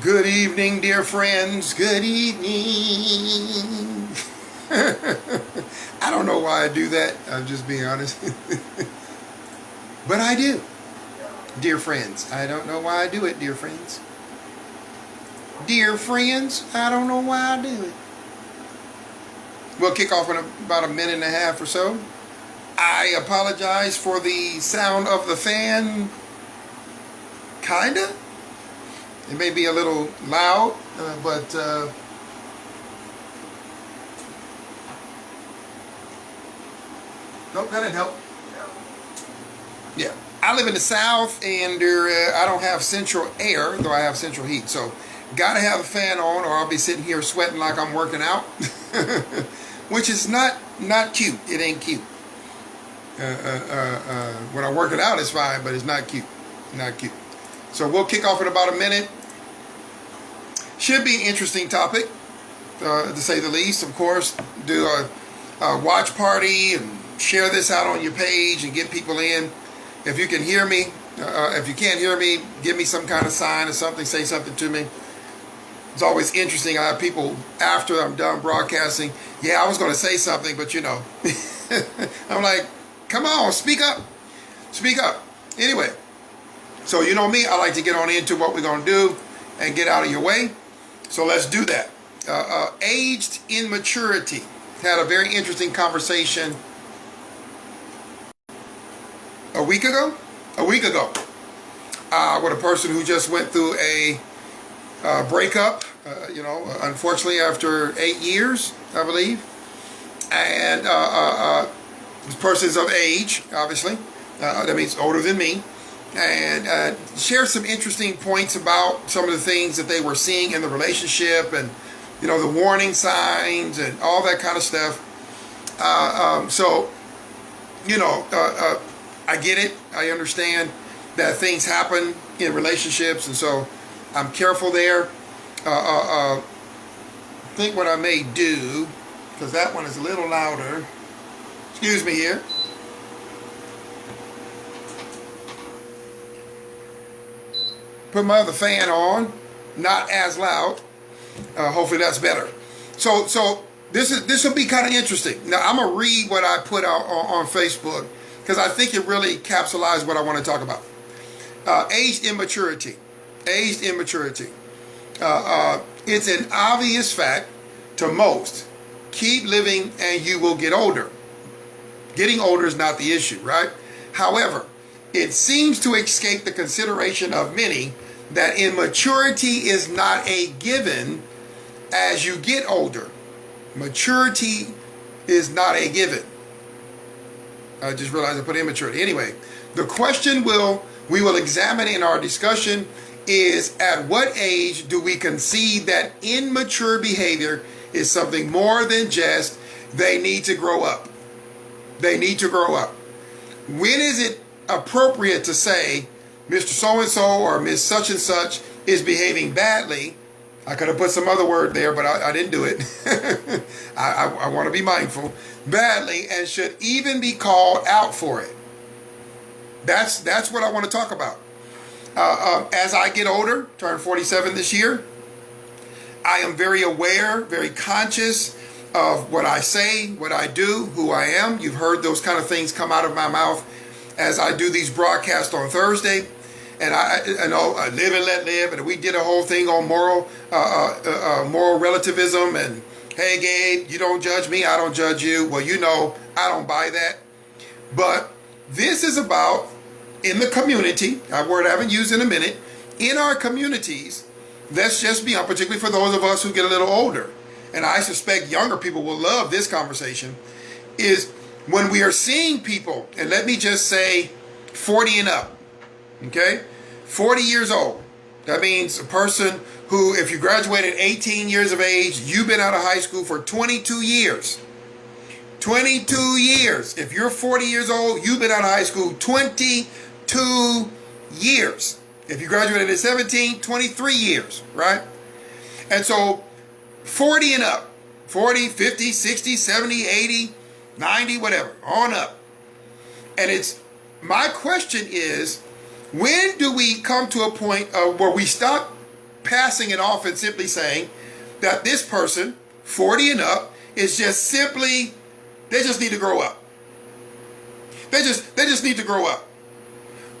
Good evening, dear friends. Good evening. I don't know why I do that. I'm just being honest. But I do, dear friends. I don't know why I do it, dear friends. Dear friends, I don't know why I do it. We'll kick off in about a minute and a half or so. I apologize for the sound of the fan. Kinda. It may be a little loud, but nope, that didn't help. Yeah, I live in the South, and I don't have central air, though I have central heat. So, gotta have a fan on, or I'll be sitting here sweating like I'm working out, which is not cute. It ain't cute. When I'm working out, it's fine, but it's not cute. Not cute. So we'll kick off in about a minute. Should be an interesting topic, to say the least. Of course, do a watch party and share this out on your page and get people in. If you can hear me, if you can't hear me, give me some kind of sign or something, say something to me. It's always interesting. I have people after I'm done broadcasting, yeah, I was going to say something, but you know. I'm like, come on, speak up. Speak up. Anyway, so you know me, I like to get on into what we're going to do and get out of your way. So let's do that. Aged immaturity. Had a very interesting conversation a week ago with a person who just went through a breakup, unfortunately after 8 years, I believe. And this person's of age, obviously. That means older than me. And share some interesting points about some of the things that they were seeing in the relationship, and the warning signs and all that kind of stuff. I get it. I understand that things happen in relationships, and so I'm careful there. I think what I may do, because that one is a little louder. Excuse me here. Put my other fan on, not as loud. Hopefully that's better. So this will be kind of interesting. Now I'm gonna read what I put out on Facebook, because I think it really capsulizes what I want to talk about. Aged immaturity. Aged immaturity. It's an obvious fact to most. Keep living and you will get older. Getting older is not the issue, right? However, it seems to escape the consideration of many that immaturity is not a given as you get older. Maturity is not a given. I just realized I put immaturity. Anyway, the question we will examine in our discussion is, at what age do we concede that immature behavior is something more than just they need to grow up? They need to grow up. When is it appropriate to say Mr. So-and-so or Miss such and such is behaving badly? I could have put some other word there, but I didn't do it. I want to be mindful. Badly, and should even be called out for it. That's what I want to talk about. As I get older, turn 47 this year, I am very aware, very conscious of what I say, what I do, who I am. You've heard those kind of things come out of my mouth as I do these broadcasts on Thursday. And I live and let live, and we did a whole thing on moral relativism, and hey Gabe, you don't judge me, I don't judge you. Well, I don't buy that. But this is about, in the community, a word I haven't used in a minute, in our communities, let's just be honest, particularly for those of us who get a little older, and I suspect younger people will love this conversation, is when we are seeing people, and let me just say 40 and up, okay? 40 years old. That means a person who, if you graduated 18 years of age, you've been out of high school for 22 years. 22 years. If you're 40 years old, you've been out of high school 22 years. If you graduated at 17, 23 years, right? And so 40 and up, 40, 50, 60, 70, 80, 90, whatever, on up. And my question is, when do we come to a point where we stop passing it off and simply saying that this person, 40 and up, is just simply, they just need to grow up. They just need to grow up.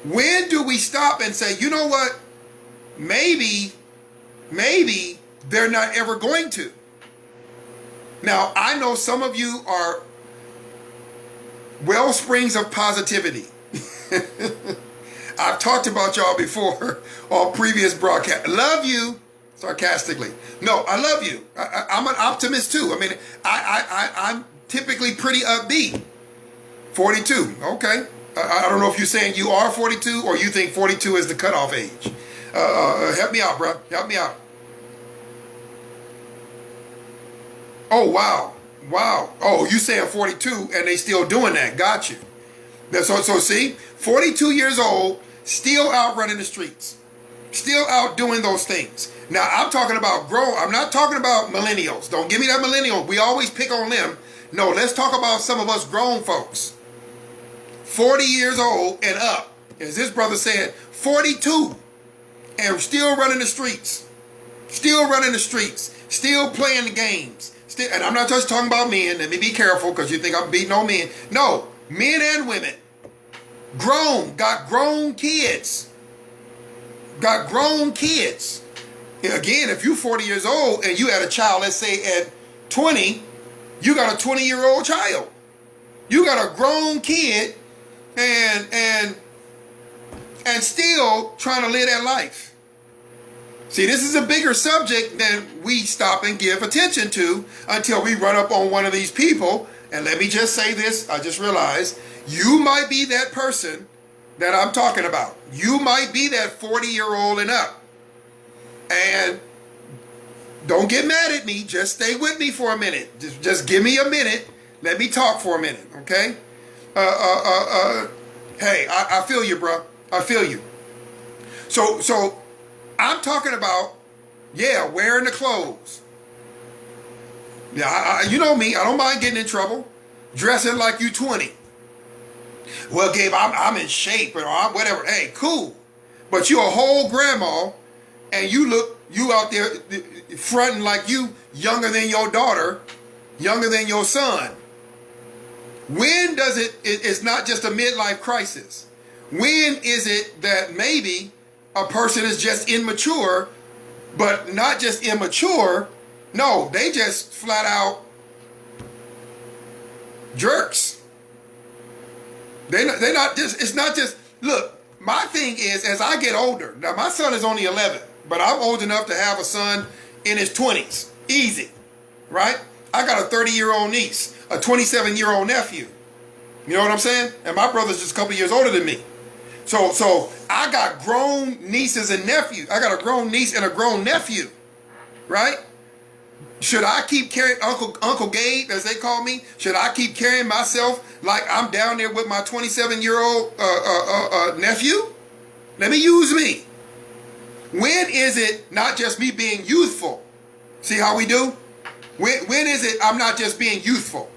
When do we stop and say, you know what? Maybe they're not ever going to. Now, I know some of you are well springs of positivity. I've talked about y'all before on previous broadcasts. Love you, sarcastically. No, I love you. I'm an optimist too. I mean, I'm typically pretty upbeat. 42, okay. I don't know if you're saying you are 42 or you think 42 is the cutoff age. Help me out, bro. Help me out. Oh, wow. Wow. Oh, you saying 42 and they still doing that. Got you. So see, 42 years old, still out running the streets. Still out doing those things. Now, I'm talking about I'm not talking about millennials. Don't give me that millennial. We always pick on them. No, let's talk about some of us grown folks. 40 years old and up. As this brother said, 42 and still running the streets. Still running the streets. Still playing the games. And I'm not just talking about men. Let me be careful because you think I'm beating on men. No, men and women. Grown. Got grown kids. Got grown kids. Again, if you're 40 years old and you had a child, let's say at 20, you got a 20-year-old child. You got a grown kid and still trying to live that life. See, this is a bigger subject than we stop and give attention to until we run up on one of these people. And let me just say this, I just realized, you might be that person that I'm talking about. You might be that 40-year-old and up. And don't get mad at me, just stay with me for a minute. Just give me a minute, let me talk for a minute, okay? Hey, I feel you, bro. I feel you. So I'm talking about, wearing the clothes. Yeah, you know me. I don't mind getting in trouble. Dressing like you 20. Well, Gabe, I'm in shape or whatever. Hey, cool. But you a whole grandma, and you out there fronting like you younger than your daughter, younger than your son. When does it's not just a midlife crisis? When is it that maybe a person is just immature, but not just immature? No, they just flat out jerks. They're not just, it's not just, look, my thing is, as I get older, now my son is only 11, but I'm old enough to have a son in his 20s. Easy, right? I got a 30-year-old niece, a 27-year-old nephew. You know what I'm saying? And my brother's just a couple years older than me. So I got grown nieces and nephews. I got a grown niece and a grown nephew, right? Should I keep carrying Uncle Gabe, as they call me? Should I keep carrying myself like I'm down there with my 27-year-old nephew? Let me use me. When is it not just me being youthful? See how we do? When is it I'm not just being youthful?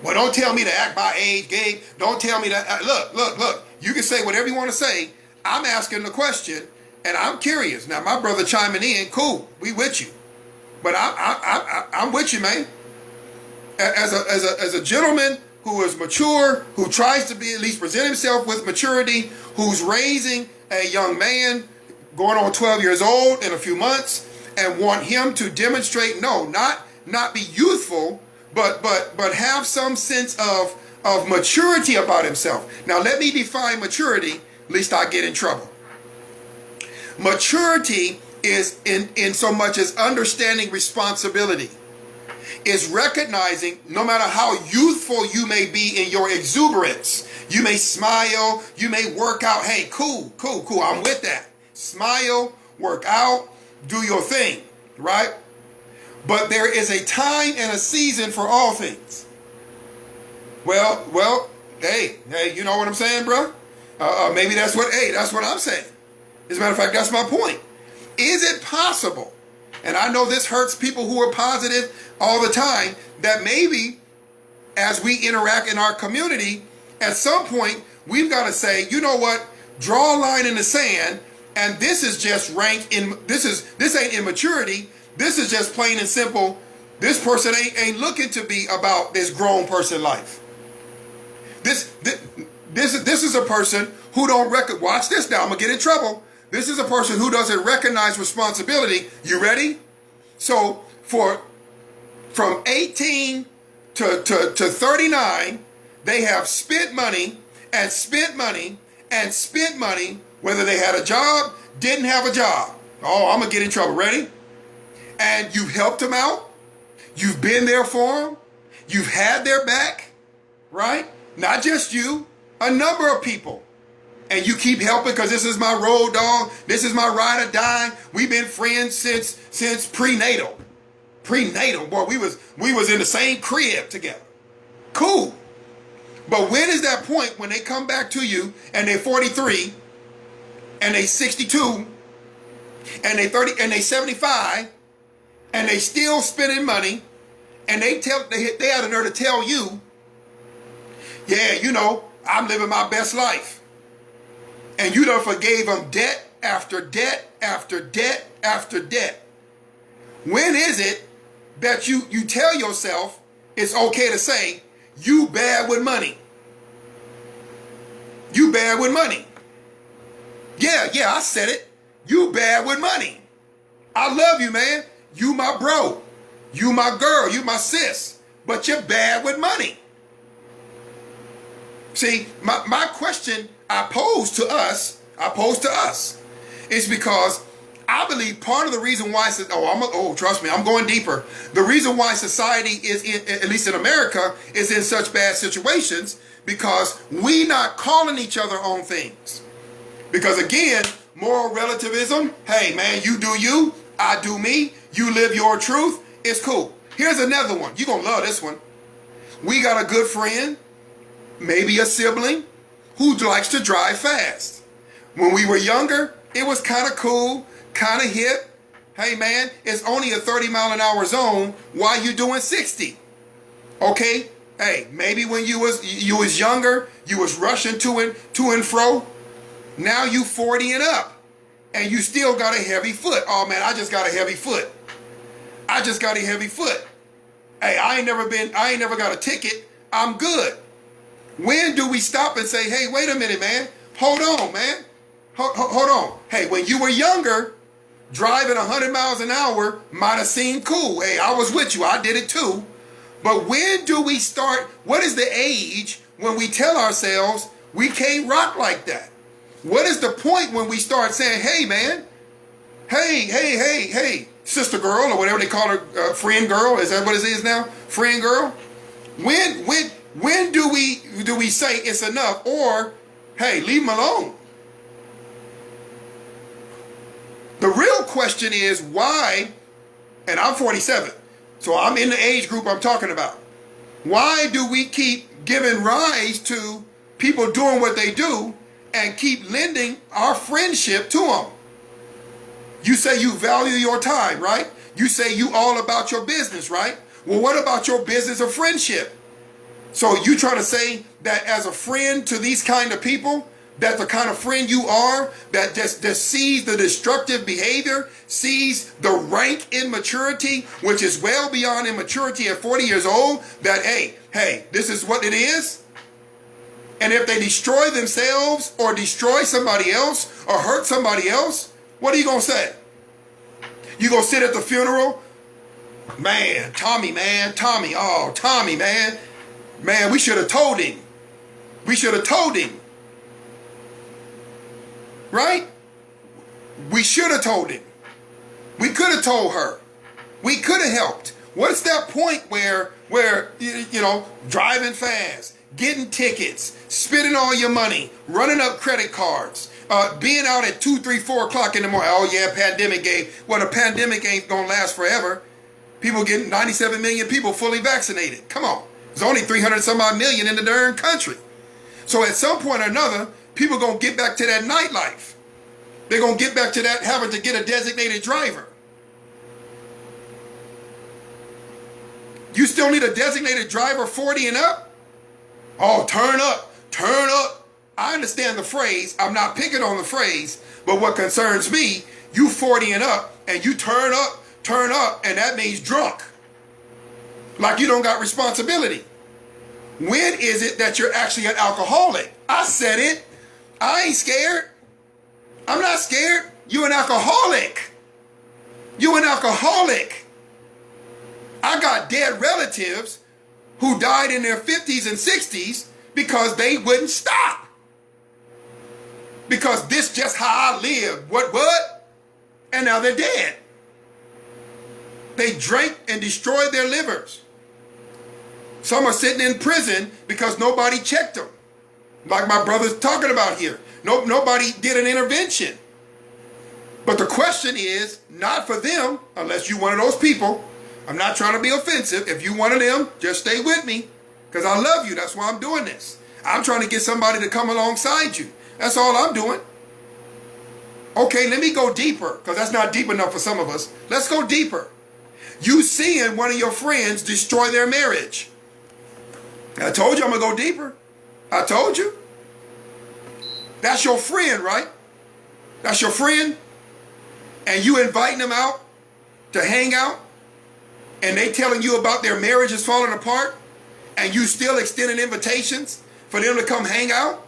Well, don't tell me to act my age, Gabe. Don't tell me that. Look. You can say whatever you want to say. I'm asking the question, and I'm curious. Now, my brother chiming in, cool. We with you. But I'm with you, man. As a gentleman who is mature, who tries to be at least present himself with maturity, who's raising a young man going on 12 years old in a few months, and want him to demonstrate, not be youthful, but have some sense of maturity about himself. Now, let me define maturity, lest I get in trouble. Maturity is in so much as understanding responsibility. Is recognizing no matter how youthful you may be in your exuberance, you may smile, you may work out. Hey, cool. I'm with that. Smile, work out, do your thing, right? But there is a time and a season for all things. Well, hey, you know what I'm saying, bro? Maybe that's what I'm saying. As a matter of fact, that's my point. Is it possible, and I know this hurts people who are positive all the time, that maybe as we interact in our community, at some point, we've got to say, you know what, draw a line in the sand And this is just this ain't immaturity. This is just plain and simple. This person ain't looking to be about this grown person life. This is a person who don't watch this now. I'm gonna get in trouble. This is a person who doesn't recognize responsibility. You ready? So from 18 to 39, they have spent money and spent money and spent money, whether they had a job, didn't have a job. Oh, I'm gonna get in trouble. Ready? And you've helped them out. You've been there for them. You've had their back, right? Not just you, a number of people. And you keep helping because this is my road dog. This is my ride or die. We've been friends since prenatal. Prenatal, boy, we was in the same crib together. Cool. But when is that point when they come back to you and they're 43 and they 62 and they 30 and they 75 and they still spending money and they had the nerve to tell you, yeah, you know, I'm living my best life. And you done forgave them debt after debt after debt after debt. When is it that you tell yourself it's okay to say, you bad with money? You bad with money. Yeah, I said it. You bad with money. I love you, man. You my bro. You my girl. You my sis. But you're bad with money. See, my question I pose to us, is because I believe part of the reason why, trust me, I'm going deeper. The reason why society is, at least in America, is in such bad situations, because we not calling each other on things. Because again, moral relativism, hey man, you do you, I do me, you live your truth, it's cool. Here's another one, you're gonna love this one. We got a good friend, maybe a sibling, who likes to drive fast. When we were younger, it was kind of cool, kind of hip. Hey man, it's only a 30-mile-an-hour zone. Why you doing 60? Okay, hey, maybe when you was younger, you was rushing to and fro. Now you 40 and up, and you still got a heavy foot. Oh man, I just got a heavy foot. I just got a heavy foot. Hey, I ain't never got a ticket. I'm good. When do we stop and say, hey, wait a minute, man. Hold on, man. Hold on. Hey, when you were younger, driving 100 miles an hour might have seemed cool. Hey, I was with you. I did it too. But when do we start? What is the age when we tell ourselves we can't rock like that? What is the point when we start saying, hey, man, hey, sister girl, or whatever they call her, friend girl? Is that what it is now? Friend girl? When do we say it's enough, or hey, leave them alone? The real question is why, and I'm 47, so I'm in the age group I'm talking about. Why do we keep giving rise to people doing what they do and keep lending our friendship to them? You say you value your time, right? You say you all about your business, right? Well, what about your business of friendship? So you try to say that as a friend to these kind of people, that the kind of friend you are, that just sees the destructive behavior, sees the rank immaturity, which is well beyond immaturity at 40 years old, that hey, this is what it is. And if they destroy themselves or destroy somebody else or hurt somebody else, what are you going to say? You going to sit at the funeral? Tommy, man. Man, we should have told him. Right? We should have told him. We could have told her. We could have helped. What's that point where driving fast, getting tickets, spending all your money, running up credit cards, being out at 2, 3, 4 o'clock in the morning? Oh yeah, pandemic gave. Well, the pandemic ain't gonna last forever. People getting 97 million people fully vaccinated. Come on. There's only 300 some odd million in the darn country. So at some point or another, people going to get back to that nightlife. They're going to get back to that having to get a designated driver. You still need a designated driver 40 and up? Oh, turn up. I understand the phrase. I'm not picking on the phrase, but what concerns me, you 40 and up, and you turn up, and that means drunk. Like you don't got responsibility. When is it that you're actually an alcoholic? I said it. I ain't scared. I'm not scared. You an alcoholic. You an alcoholic. I got dead relatives who died in their 50s and 60s because they wouldn't stop. Because this just how I live. What? And now they're dead. They drank and destroyed their livers. Some are sitting in prison because nobody checked them. Like my brother's talking about here. Nobody did an intervention. But the question is not for them, unless you're one of those people. I'm not trying to be offensive. If you're one of them, just stay with me. Because I love you. That's why I'm doing this. I'm trying to get somebody to come alongside you. That's all I'm doing. Okay, let me go deeper. Because that's not deep enough for some of us. Let's go deeper. You seeing one of your friends destroy their marriage. I told you I'm going to go deeper. I told you. That's your friend, right? That's your friend. And you inviting them out to hang out. And they telling you about their marriage is falling apart. And you still extending invitations for them to come hang out.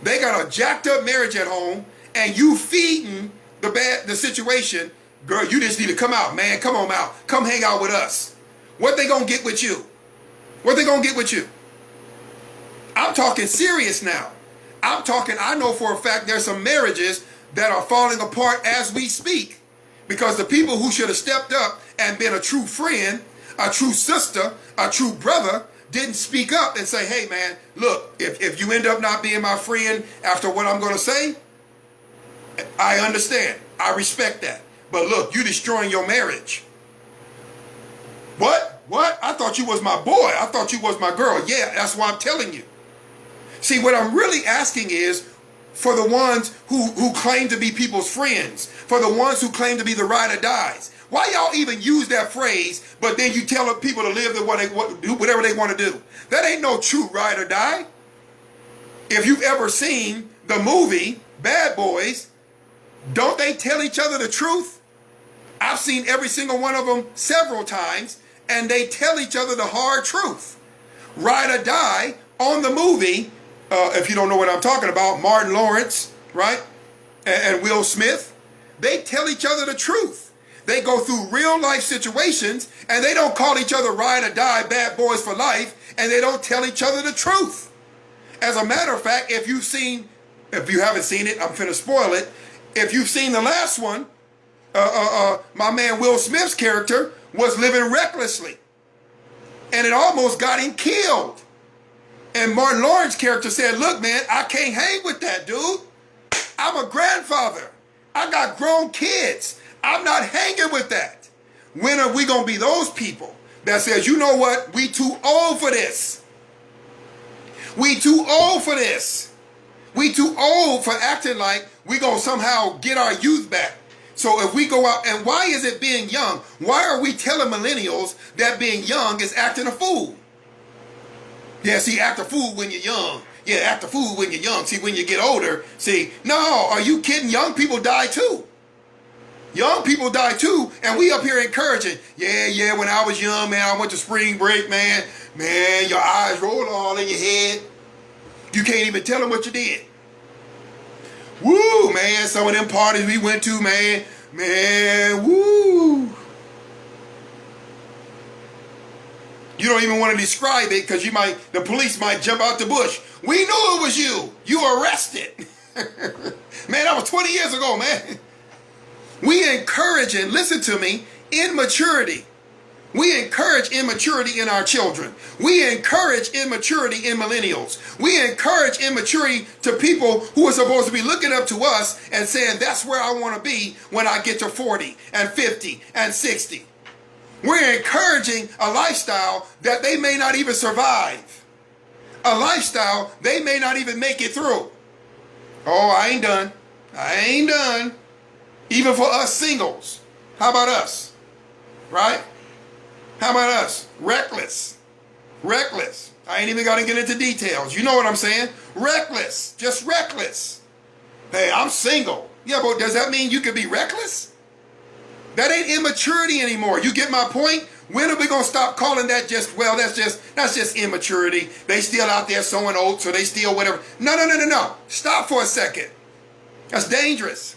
They got a jacked up marriage at home. And you feeding the situation. Girl, you just need to come out, man. Come on out. Come hang out with us. What they going to get with you? What they going to get with you? I'm talking serious now. I'm talking, I know for a fact there's some marriages that are falling apart as we speak. Because the people who should have stepped up and been a true friend, a true sister, a true brother, didn't speak up and say, hey man, look, if you end up not being my friend after what I'm going to say, I understand. I respect that. But look, you destroying your marriage. What? I thought you was my boy. I thought you was my girl. Yeah, that's why I'm telling you. See, what I'm really asking is for the ones who claim to be people's friends, for the ones who claim to be the ride or dies. Why y'all even use that phrase, but then you tell people to live do whatever they want to do? That ain't no true ride or die. If you've ever seen the movie Bad Boys, don't they tell each other the truth? I've seen every single one of them several times, and they tell each other the hard truth. Ride or die on the movie, if you don't know what I'm talking about, Martin Lawrence, right? And Will Smith, they tell each other the truth. They go through real life situations, and they don't call each other ride or die, bad boys for life, and they don't tell each other the truth. As a matter of fact, if you haven't seen it, I'm finna spoil it. If you've seen the last one, my man Will Smith's character was living recklessly. And it almost got him killed. And Martin Lawrence's character said, look, man, I can't hang with that, dude. I'm a grandfather. I got grown kids. I'm not hanging with that. When are we going to be those people that says, you know what? We too old for this. We too old for this. We too old for acting like we going to somehow get our youth back. So if we go out, and why is it being young? Why are we telling millennials that being young is acting a fool? Yeah, see, act a fool when you're young. Yeah, act a fool when you're young. See, when you get older, see, no, are you kidding? Young people die too. Young people die too, and we up here encouraging. Yeah, when I was young, man, I went to spring break, man. Man, your eyes roll all in your head. You can't even tell them what you did. Woo, man, some of them parties we went to, man, woo. You don't even want to describe it because the police might jump out the bush. We knew it was you. You arrested. Man, that was 20 years ago, man. We encourage, and listen to me, immaturity. We encourage immaturity in our children. We encourage immaturity in millennials. We encourage immaturity to people who are supposed to be looking up to us and saying, that's where I want to be when I get to 40 and 50 and 60. We're encouraging a lifestyle that they may not even survive. A lifestyle they may not even make it through. Oh, I ain't done. I ain't done. Even for us singles. How about us? Right? How about us? Reckless. I ain't even got to get into details. You know what I'm saying? Reckless. Just reckless. Hey, I'm single. Yeah, but does that mean you can be reckless? That ain't immaturity anymore. You get my point? When are we going to stop calling that just, well, that's just immaturity. They still out there sowing oats or they still whatever. No. Stop for a second. That's dangerous.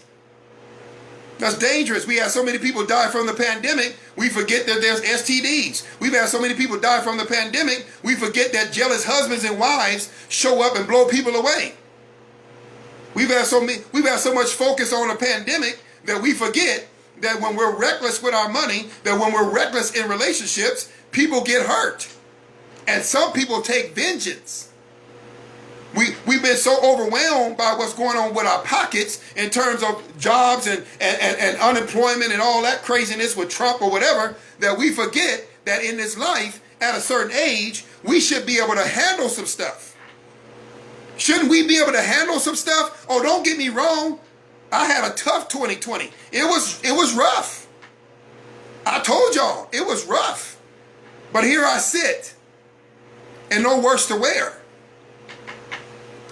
That's dangerous. We had so many people die from the pandemic, we forget that there's STDs. We've had so many people die from the pandemic, we forget that jealous husbands and wives show up and blow people away. We've had so much focus on the pandemic that we forget that when we're reckless with our money, that when we're reckless in relationships, people get hurt. And some people take vengeance. We've been so overwhelmed by what's going on with our pockets in terms of jobs and unemployment and all that craziness with Trump or whatever, that we forget that in this life, at a certain age, we should be able to handle some stuff. Shouldn't we be able to handle some stuff? Oh, don't get me wrong. I had a tough 2020. It was rough. I told y'all, it was rough. But here I sit, and no worse to wear.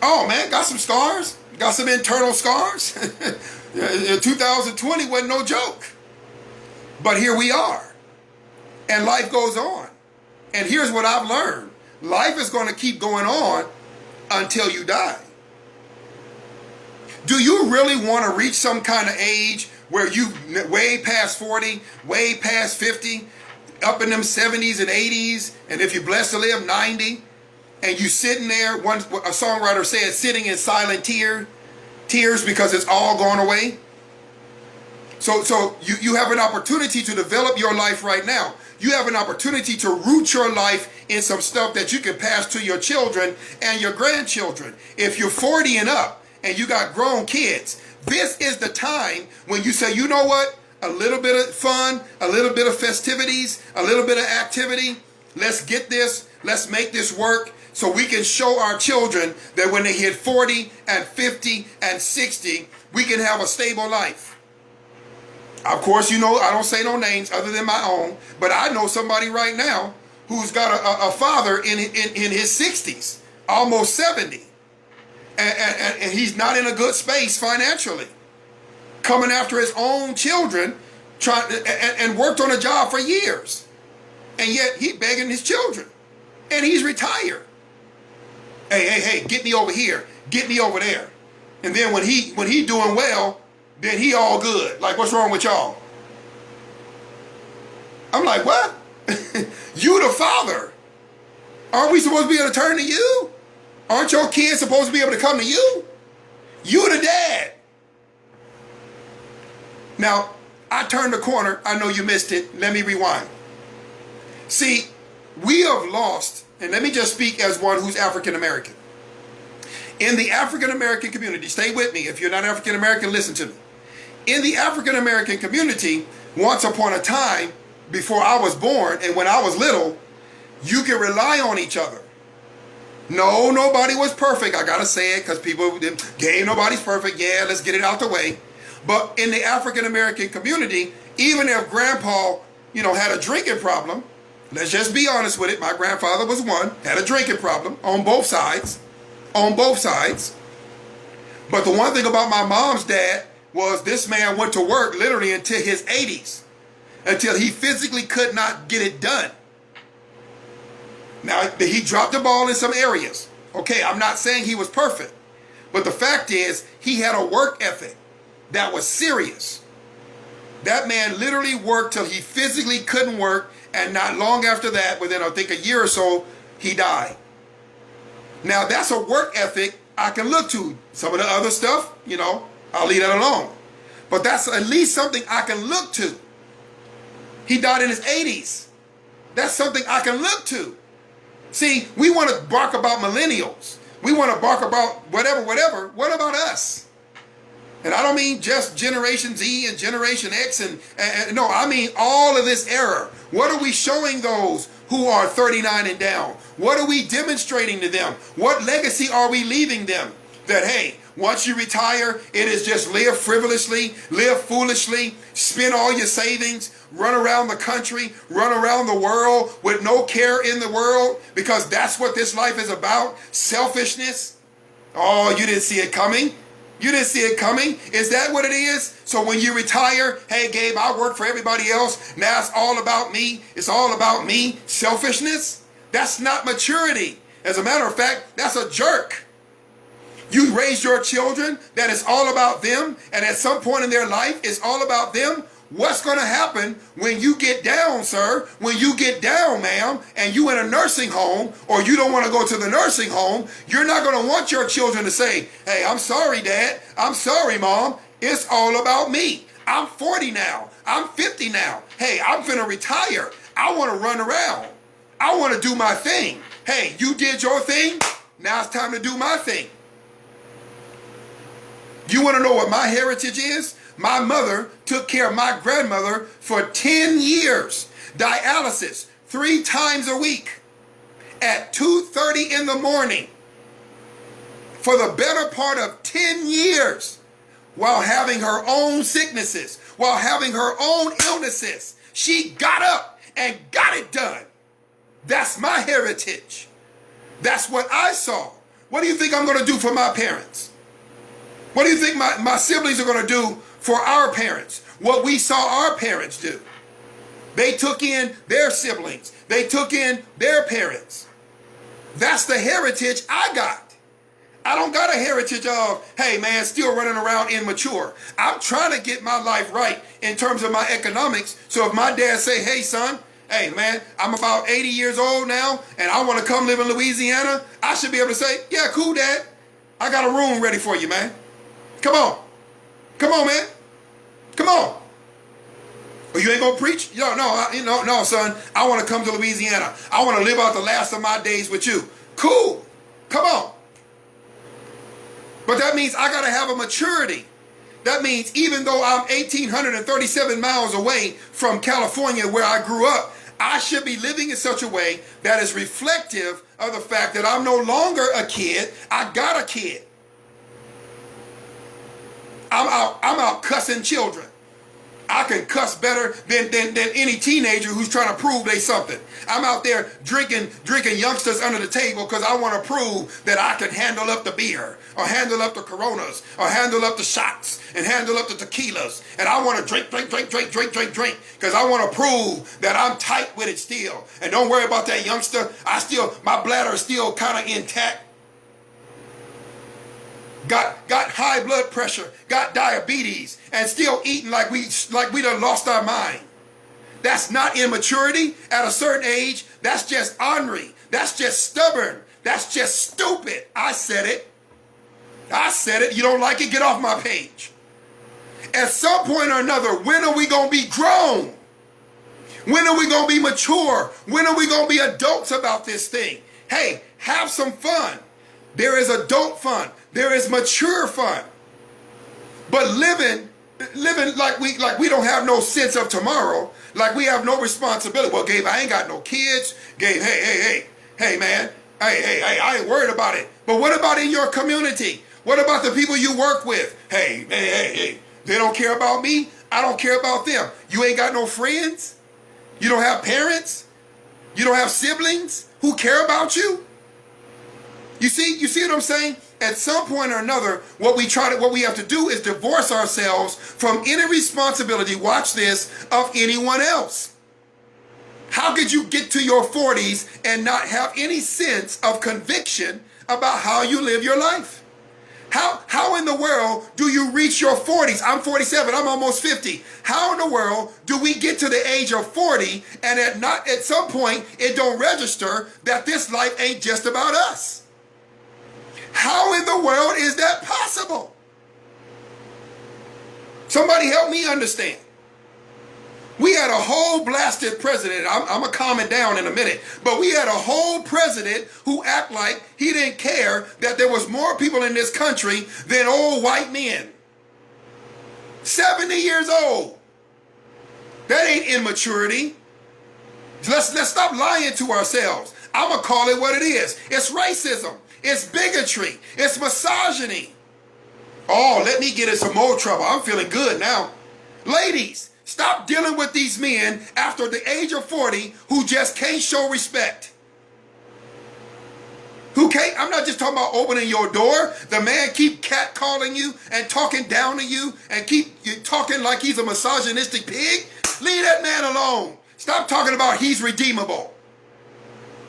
Oh man, got some scars, got some internal scars. 2020 wasn't no joke. But here we are. And life goes on. And here's what I've learned. Life is going to keep going on until you die. Do you really want to reach some kind of age where you way past 40, way past 50, up in them 70s and 80s, and if you're blessed to live 90, and you sitting there, a songwriter said, sitting in silent tears because it's all gone away? So you have an opportunity to develop your life right now. You have an opportunity to root your life in some stuff that you can pass to your children and your grandchildren. If you're 40 and up and you got grown kids, this is the time when you say, you know what? A little bit of fun, a little bit of festivities, a little bit of activity. Let's get this. Let's make this work so we can show our children that when they hit 40 and 50 and 60, we can have a stable life. Of course, you know, I don't say no names other than my own, but I know somebody right now who's got a father in his 60s, almost 70. And he's not in a good space financially. Coming after his own children, and worked on a job for years. And yet he begging his children. And he's retired. Hey, get me over here. Get me over there. And then when he doing well, then he all good. Like, what's wrong with y'all? I'm like, what? You the father. Aren't we supposed to be able to turn to you? Aren't your kids supposed to be able to come to you? You the dad. Now, I turned the corner. I know you missed it. Let me rewind. See, we have lost, and let me just speak as one who's African American. In the African American community, stay with me. If you're not African American, listen to me. In the African American community, once upon a time, before I was born and when I was little, you could rely on each other. No, nobody was perfect. I gotta say it because people, game, nobody's perfect. Yeah, let's get it out the way. But in the African American community, even if grandpa, had a drinking problem, let's just be honest with it. My grandfather was one, had a drinking problem on both sides. On both sides. But the one thing about my mom's dad was this man went to work literally until his 80s. Until he physically could not get it done. Now, he dropped the ball in some areas. Okay, I'm not saying he was perfect. But the fact is, he had a work ethic that was serious. That man literally worked till he physically couldn't work. And not long after that, within I think a year or so, he died. Now, that's a work ethic I can look to. Some of the other stuff, I'll leave that alone. But that's at least something I can look to. He died in his 80s. That's something I can look to. See, we want to bark about millennials. We want to bark about whatever. What about us? And I don't mean just Generation Z and Generation X. And no, I mean all of this era. What are we showing those who are 39 and down? What are we demonstrating to them? What legacy are we leaving them? That, hey, Once you retire, it is just live frivolously, live foolishly, spend all your savings, run around the country, run around the world with no care in the world, because that's what this life is about, selfishness. Oh, you didn't see it coming. You didn't see it coming. Is that what it is? So when you retire, hey, Gabe, I work for everybody else. Now it's all about me. It's all about me. Selfishness? That's not maturity. As a matter of fact, that's a jerk. You raise your children that it's all about them, and at some point in their life, it's all about them. What's going to happen when you get down, sir? When you get down, ma'am, and you in a nursing home, or you don't want to go to the nursing home, you're not going to want your children to say, hey, I'm sorry, Dad. I'm sorry, Mom. It's all about me. I'm 40 now. I'm 50 now. Hey, I'm finna retire. I want to run around. I want to do my thing. Hey, you did your thing. Now it's time to do my thing. You want to know what my heritage is? My mother took care of my grandmother for 10 years. Dialysis 3 times a week at 2:30 in the morning for the better part of 10 years, while having her own sicknesses, while having her own illnesses. She got up and got it done. That's my heritage. That's what I saw. What do you think I'm going to do for my parents? What do you think my siblings are going to do for our parents? What we saw our parents do. They took in their siblings. They took in their parents. That's the heritage I got. I don't got a heritage of, hey man, still running around immature. I'm trying to get my life right in terms of my economics. So if my dad say, hey son, hey man, I'm about 80 years old now and I want to come live in Louisiana, I should be able to say, yeah, cool, Dad. I got a room ready for you, man. Come on. Come on, man. Come on. Well, you ain't gonna preach? No, son. I want to come to Louisiana. I want to live out the last of my days with you. Cool. Come on. But that means I gotta have a maturity. That means even though I'm 1,837 miles away from California where I grew up, I should be living in such a way that is reflective of the fact that I'm no longer a kid. I got a kid. I'm out cussing children. I can cuss better than any teenager who's trying to prove they something. I'm out there drinking youngsters under the table because I want to prove that I can handle up the beer, or handle up the Coronas, or handle up the shots, and handle up the tequilas. And I want to drink because I want to prove that I'm tight with it still. And don't worry about that youngster. My bladder is still kind of intact. Got high blood pressure, got diabetes, and still eating like we done lost our mind. That's not immaturity. At a certain age, that's just ornery. That's just stubborn. That's just stupid. I said it. You don't like it? Get off my page. At some point or another, when are we going to be grown? When are we going to be mature? When are we going to be adults about this thing? Hey, have some fun. There is adult fun. There is mature fun. But living like we don't have no sense of tomorrow, like we have no responsibility. Well, Gabe, I ain't got no kids. Gabe, hey, man, hey, I ain't worried about it. But what about in your community? What about the people you work with? Hey, they don't care about me. I don't care about them. You ain't got no friends. You don't have parents. You don't have siblings who care about you. You see what I'm saying? At some point or another, what we have to do is divorce ourselves from any responsibility, watch this, of anyone else. How could you get to your 40s and not have any sense of conviction about how you live your life? How in the world do you reach your 40s? I'm 47, I'm almost 50. How in the world do we get to the age of 40 and at some point it don't register that this life ain't just about us? How in the world is that possible? Somebody help me understand. We had a whole blasted president. I'm going to calm it down in a minute. But we had a whole president who act like he didn't care that there was more people in this country than old white men. 70 years old. That ain't immaturity. Let's stop lying to ourselves. I'm going to call it what it is. It's racism. It's bigotry. It's misogyny. Oh, let me get in some more trouble. I'm feeling good now. Ladies, stop dealing with these men after the age of 40 who just can't show respect. Who can't, I'm not just talking about opening your door. The man keep catcalling you and talking down to you and keep talking like he's a misogynistic pig. Leave that man alone. Stop talking about he's redeemable.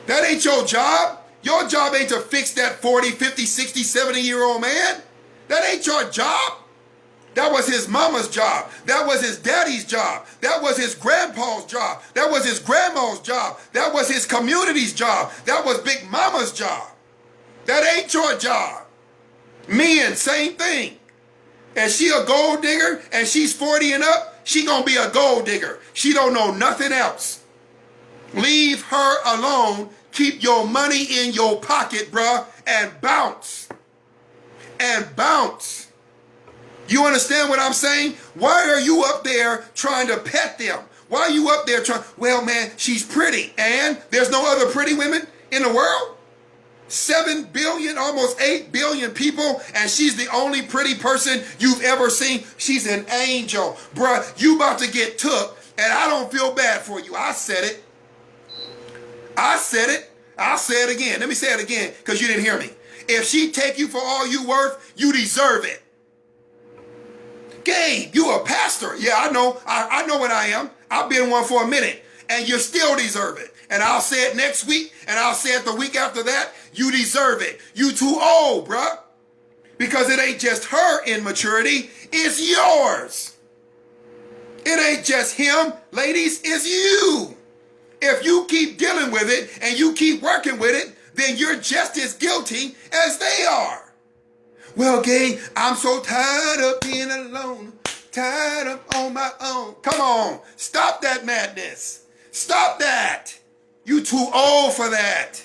That ain't your job. Your job ain't to fix that 40, 50, 60, 70-year-old man. That ain't your job. That was his mama's job. That was his daddy's job. That was his grandpa's job. That was his grandma's job. That was his community's job. That was Big Mama's job. That ain't your job. Men, same thing. And she a gold digger and she's 40 and up, she gonna be a gold digger. She don't know nothing else. Leave her alone. Keep your money in your pocket, bruh, and bounce. And bounce. You understand what I'm saying? Why are you up there trying to pet them? Why are you up there trying, well, man, she's pretty. And there's no other pretty women in the world? 7 billion, almost 8 billion people, and she's the only pretty person you've ever seen. She's an angel. Bruh, you about to get took, and I don't feel bad for you. I said it. I said it. I'll say it again. Let me say it again, because you didn't hear me. If she take you for all you worth, you deserve it. Gabe, you a pastor. Yeah, I know. I know what I am. I've been one for a minute, and you still deserve it. And I'll say it next week, and I'll say it the week after that. You deserve it. You too old, bruh. Because it ain't just her immaturity, it's yours. It ain't just him, ladies, it's you. If you keep dealing with it and you keep working with it, then you're just as guilty as they are. Well, Gabe, I'm so tired of being alone, tired of on my own. Come on, stop that madness. Stop that. You too old for that.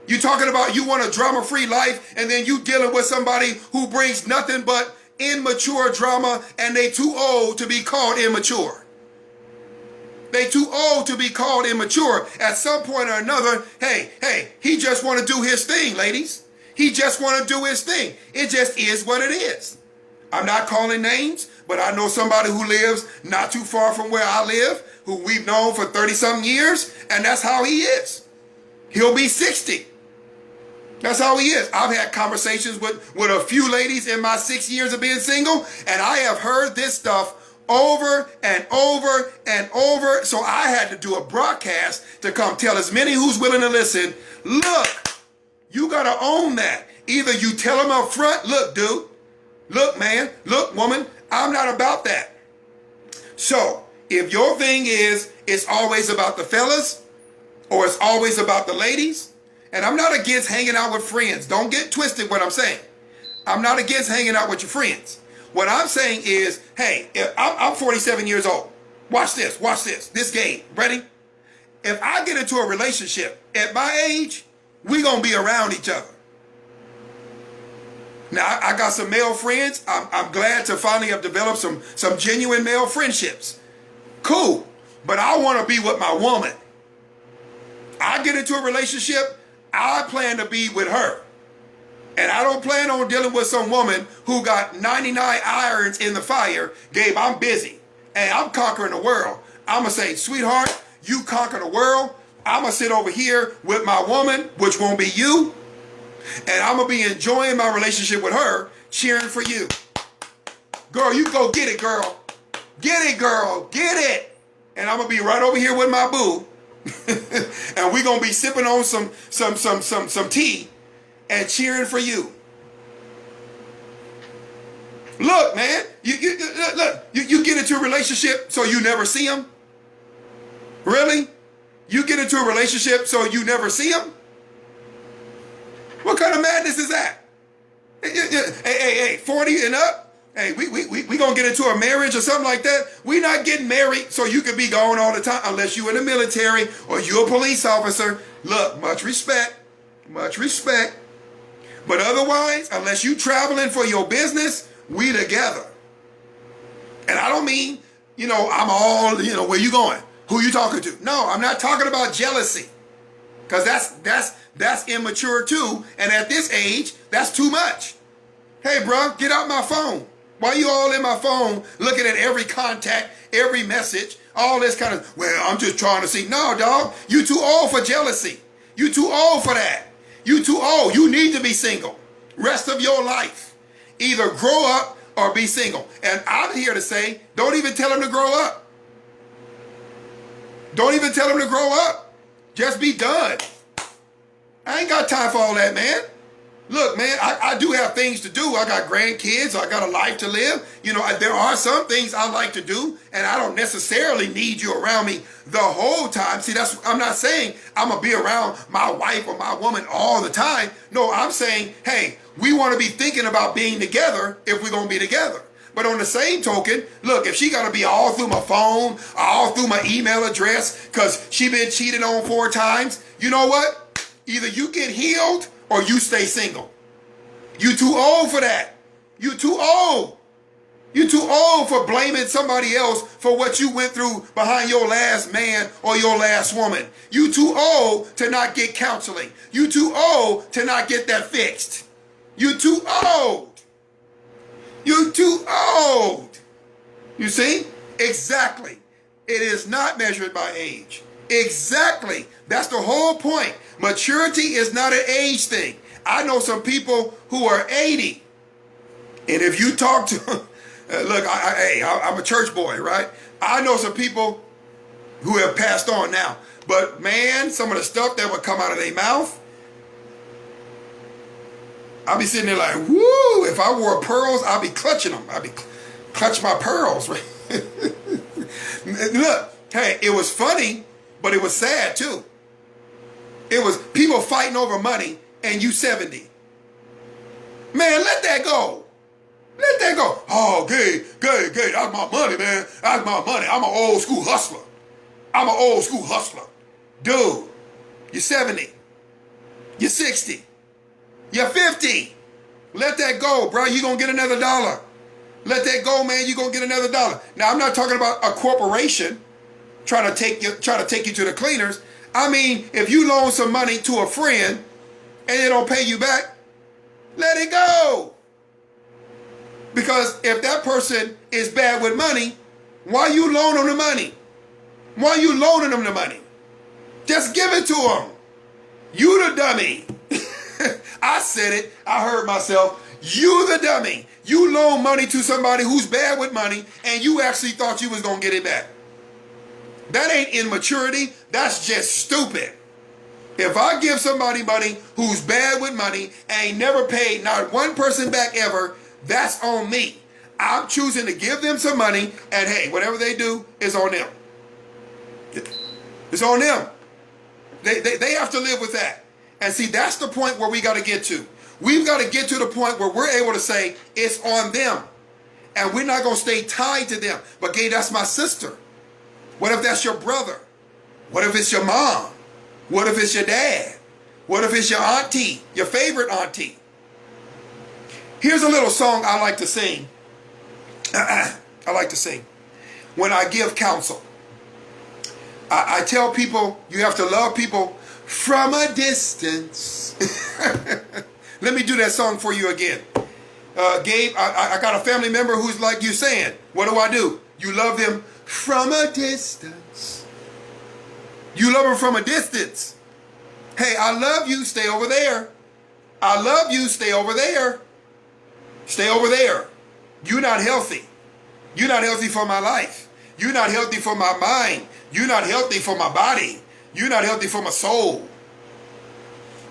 You talking about you want a drama-free life, and then you dealing with somebody who brings nothing but immature drama, and they too old to be called immature. They too old to be called immature. At some point or another, hey, he just want to do his thing, ladies. He just want to do his thing. It just is what it is. I'm not calling names, but I know somebody who lives not too far from where I live, who we've known for 30-something years, and that's how he is. He'll be 60. That's how he is. I've had conversations with a few ladies in my 6 years of being single, and I have heard this stuff over and over and over. So I had to do a broadcast to come tell as many who's willing to listen, look, you got to own that. Either you tell them up front, look, dude, look, man, look, woman, I'm not about that. So if your thing is it's always about the fellas or it's always about the ladies, and I'm not against hanging out with friends. Don't get twisted what I'm saying. I'm not against hanging out with your friends. What I'm saying is, hey, if I'm 47 years old. Watch this, this game. Ready? If I get into a relationship at my age, we gonna be around each other. Now, I got some male friends. I'm glad to finally have developed some genuine male friendships. Cool, but I wanna be with my woman. I get into a relationship, I plan to be with her. And I don't plan on dealing with some woman who got 99 irons in the fire. Gabe, I'm busy. And I'm conquering the world. I'm going to say, sweetheart, you conquer the world. I'm going to sit over here with my woman, which won't be you. And I'm going to be enjoying my relationship with her, cheering for you. Girl, you go get it, girl. Get it, girl. Get it. And I'm going to be right over here with my boo. And we're going to be sipping on some tea and cheering for you. Look, man, you get into a relationship so you never see him? Really? You get into a relationship so you never see him? What kind of madness is that? Hey, 40 and up? Hey, we gonna get into a marriage or something like that? We not getting married so you can be gone all the time unless you in the military or you a police officer. Look, much respect. But otherwise, unless you traveling for your business, we together. And I don't mean, I'm all, where you going? Who you talking to? No, I'm not talking about jealousy. Because that's immature too. And at this age, that's too much. Hey, bro, get out my phone. Why you all in my phone looking at every contact, every message, all this kind of, well, I'm just trying to see. No, dog, you too old for jealousy. You too old for that. You too old. You need to be single. Rest of your life. Either grow up or be single. And I'm here to say, don't even tell him to grow up. Don't even tell him to grow up. Just be done. I ain't got time for all that, man. Look, man, I do have things to do. I got grandkids. I got a life to live. You know, there are some things I like to do, and I don't necessarily need you around me the whole time. See, I'm not saying I'm going to be around my wife or my woman all the time. No, I'm saying, hey, we want to be thinking about being together if we're going to be together. But on the same token, look, if she got to be all through my phone, all through my email address, because she been cheated on 4 times, you know what? Either you get healed or you stay single. You too old for that. You too old. You too old for blaming somebody else for what you went through behind your last man or your last woman. You too old to not get counseling. You too old to not get that fixed. You too old. You too old. You see? Exactly. It is not measured by age. Exactly. That's the whole point. Maturity is not an age thing. I know some people who are 80. And if you talk to, look, I'm a church boy, right? I know some people who have passed on now. But man, some of the stuff that would come out of their mouth, I'll be sitting there like, woo, if I wore pearls, I'll be clutching them. I'll be clutch my pearls. Right? Look, hey, it was funny, but it was sad too. It was people fighting over money and you 70. Man, let that go. Let that go. Oh, gay, that's my money, man. That's my money. I'm an old school hustler. I'm an old school hustler. Dude, you're 70. You're 60. You're 50. Let that go, bro. You're going to get another dollar. Let that go, man. You're going to get another dollar. Now, I'm not talking about a corporation trying to take you to the cleaners. I mean, if you loan some money to a friend and they don't pay you back, let it go. Because if that person is bad with money, why you loan them the money? Why you loaning them the money? Just give it to them. You the dummy. I said it. I heard myself. You the dummy. You loan money to somebody who's bad with money and you actually thought you was going to get it back. That ain't immaturity. That's just stupid. If I give somebody money who's bad with money and ain't never paid not one person back ever, that's on me. I'm choosing to give them some money and hey, whatever they do is on them. It's on them. They have to live with that. And see, that's the point where we got to get to. We've got to get to the point where we're able to say it's on them. And we're not going to stay tied to them. But Gay, that's my sister. What if that's your brother? What if it's your mom? What if it's your dad? What if it's your auntie, your favorite auntie? Here's a little song I like to sing. I like to sing. When I give counsel, I tell people you have to love people from a distance. Let me do that song for you again. Gabe, I got a family member who's like you saying, what do? You love them from a distance. You love them from a distance. Hey, I love you, stay over there. I love you, stay over there. Stay over there. You're not healthy. You're not healthy for my life. You're not healthy for my mind. You're not healthy for my body. You're not healthy for my soul.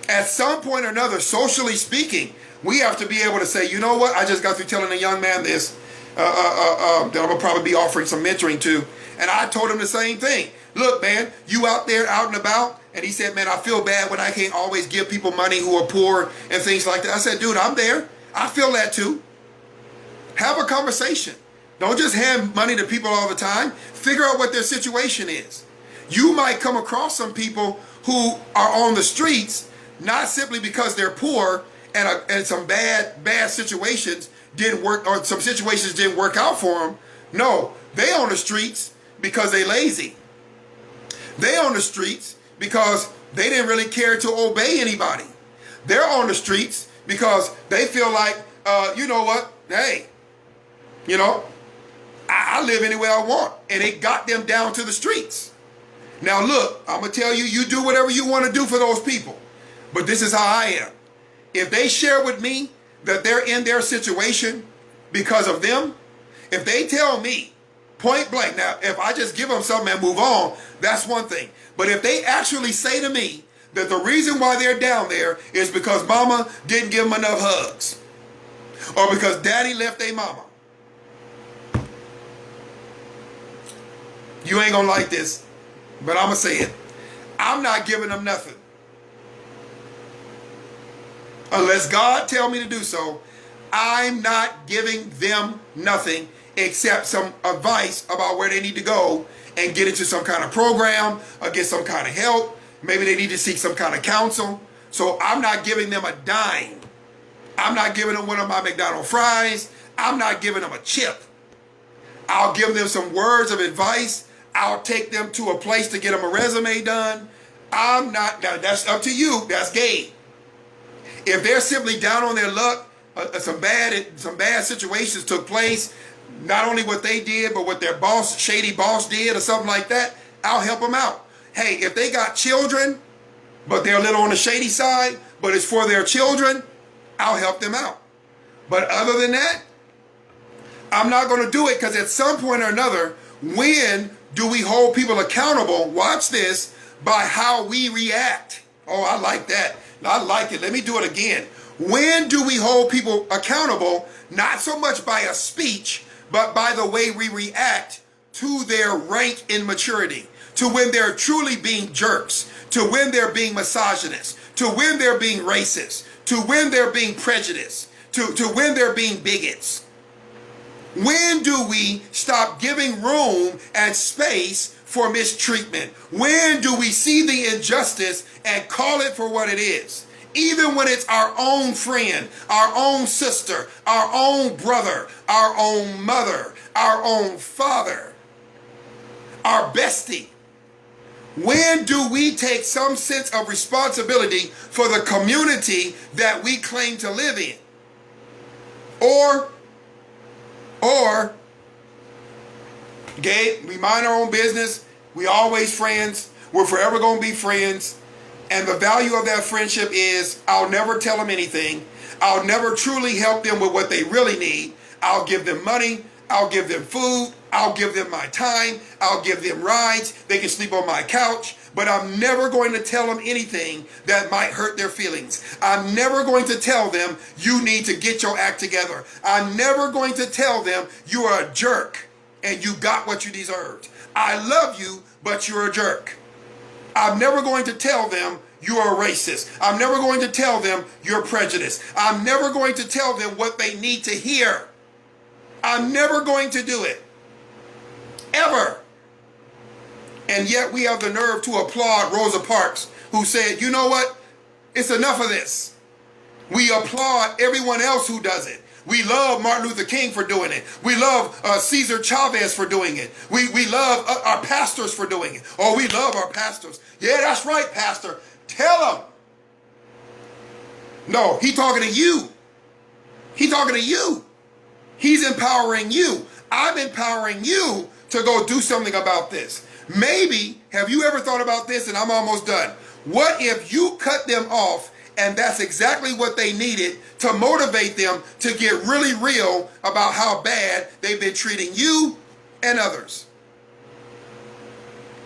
At some point or another, socially speaking, we have to be able to say, you know what? I just got through telling a young man this that I'm going to probably be offering some mentoring to. And I told him the same thing. Look, man, you out there out and about. And he said, man, I feel bad when I can't always give people money who are poor and things like that. I said, dude, I'm there. I feel that too. Have a conversation. Don't just hand money to people all the time. Figure out what their situation is. You might come across some people who are on the streets, not simply because they're poor and some bad situations didn't work, or some situations didn't work out for them. No, they on the streets because they lazy. They on the streets because they didn't really care to obey anybody. They're on the streets because they feel like you know what? Hey, you know, I live any way I want. And it got them down to the streets. Now look, I'm going to tell you, you do whatever you want to do for those people. But this is how I am. If they share with me that they're in their situation because of them, if they tell me point blank, now if I just give them something and move on, that's one thing. But if they actually say to me that the reason why they're down there is because mama didn't give them enough hugs, or because daddy left their mama, you ain't gonna like this, but I'm gonna say it. I'm not giving them nothing. Unless God tell me to do so, I'm not giving them nothing except some advice about where they need to go and get into some kind of program or get some kind of help. Maybe they need to seek some kind of counsel. So I'm not giving them a dime. I'm not giving them one of my McDonald's fries. I'm not giving them a chip. I'll give them some words of advice. I'll take them to a place to get them a resume done. I'm not, now that's up to you. That's gay. If they're simply down on their luck, some bad situations took place, not only what they did, but what their boss, shady boss did or something like that, I'll help them out. Hey, if they got children, but they're a little on the shady side, but it's for their children, I'll help them out. But other than that, I'm not going to do it, because at some point or another, when do we hold people accountable? Watch this, by how we react. Oh, I like that. I like it. Let me do it again. When do we hold people accountable? Not so much by a speech, but by the way we react to their rank in maturity, to when they're truly being jerks, to when they're being misogynist, to when they're being racist, to when they're being prejudiced, to when they're being bigots. When do we stop giving room and space for mistreatment? When do we see the injustice and call it for what it is? Even when it's our own friend, our own sister, our own brother, our own mother, our own father, our bestie. When do we take some sense of responsibility for the community that we claim to live in? Or, Gabe, we mind our own business. We always friends. We're forever going to be friends. And the value of that friendship is I'll never tell them anything. I'll never truly help them with what they really need. I'll give them money. I'll give them food. I'll give them my time. I'll give them rides. They can sleep on my couch. But I'm never going to tell them anything that might hurt their feelings. I'm never going to tell them you need to get your act together. I'm never going to tell them you are a jerk and you got what you deserved. I love you, but you're a jerk. I'm never going to tell them you're a racist. I'm never going to tell them you're prejudiced. I'm never going to tell them what they need to hear. I'm never going to do it. Ever. And yet we have the nerve to applaud Rosa Parks, who said, you know what? It's enough of this. We applaud everyone else who does it. We love Martin Luther King for doing it. We love Cesar Chavez for doing it. We love our pastors for doing it. Oh, we love our pastors. Yeah, that's right, pastor. Tell them. No, he's talking to you. He's talking to you. He's empowering you. I'm empowering you to go do something about this. Maybe, have you ever thought about this? And I'm almost done. What if you cut them off and that's exactly what they needed to motivate them to get really real about how bad they've been treating you and others?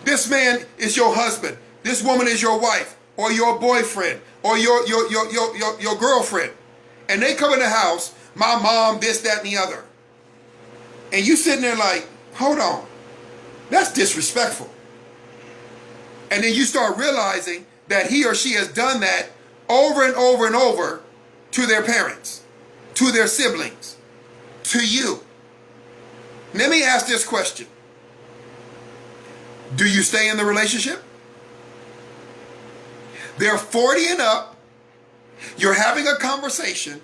This man is your husband. This woman is your wife or your boyfriend or your girlfriend. And they come in the house, my mom, this, that, and the other. And you sitting there like, hold on, that's disrespectful. And then you start realizing that he or she has done that over and over and over to their parents, to their siblings, to you. Let me ask this question. Do you stay in the relationship? They're 40 and up, you're having a conversation,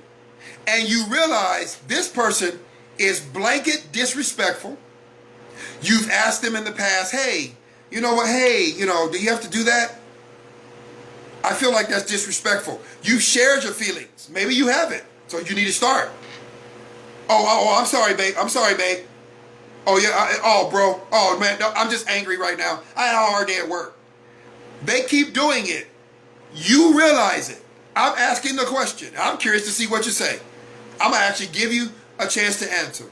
and you realize this person is blanket disrespectful. You've asked them in the past, hey, you know what, hey, do you have to do that? I feel like that's disrespectful. You've shared your feelings. Maybe you haven't, so you need to start. I'm sorry, babe. I'm sorry, babe. Oh, yeah. Bro. Oh, man. No, I'm just angry right now. I had a hard day at work. They keep doing it. You realize it. I'm asking the question. I'm curious to see what you say. I'm going to actually give you a chance to answer.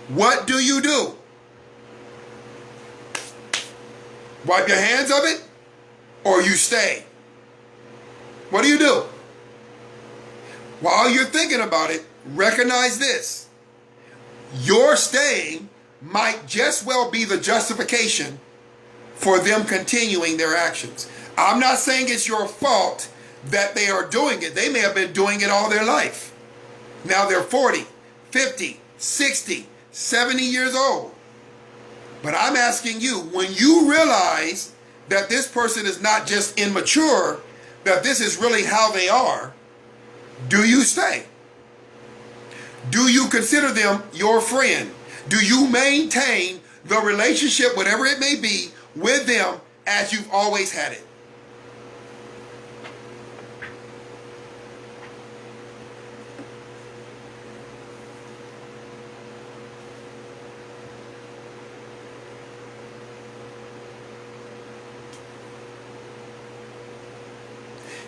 What do you do? Wipe your hands of it, or you stay? What do you do? While you're thinking about it, recognize this. Your staying might just well be the justification for them continuing their actions. I'm not saying it's your fault that they are doing it. They may have been doing it all their life. Now they're 40, 50, 60, 70 years old. But I'm asking you, when you realize that this person is not just immature, that this is really how they are, do you stay? Do you consider them your friend? Do you maintain the relationship, whatever it may be, with them as you've always had it?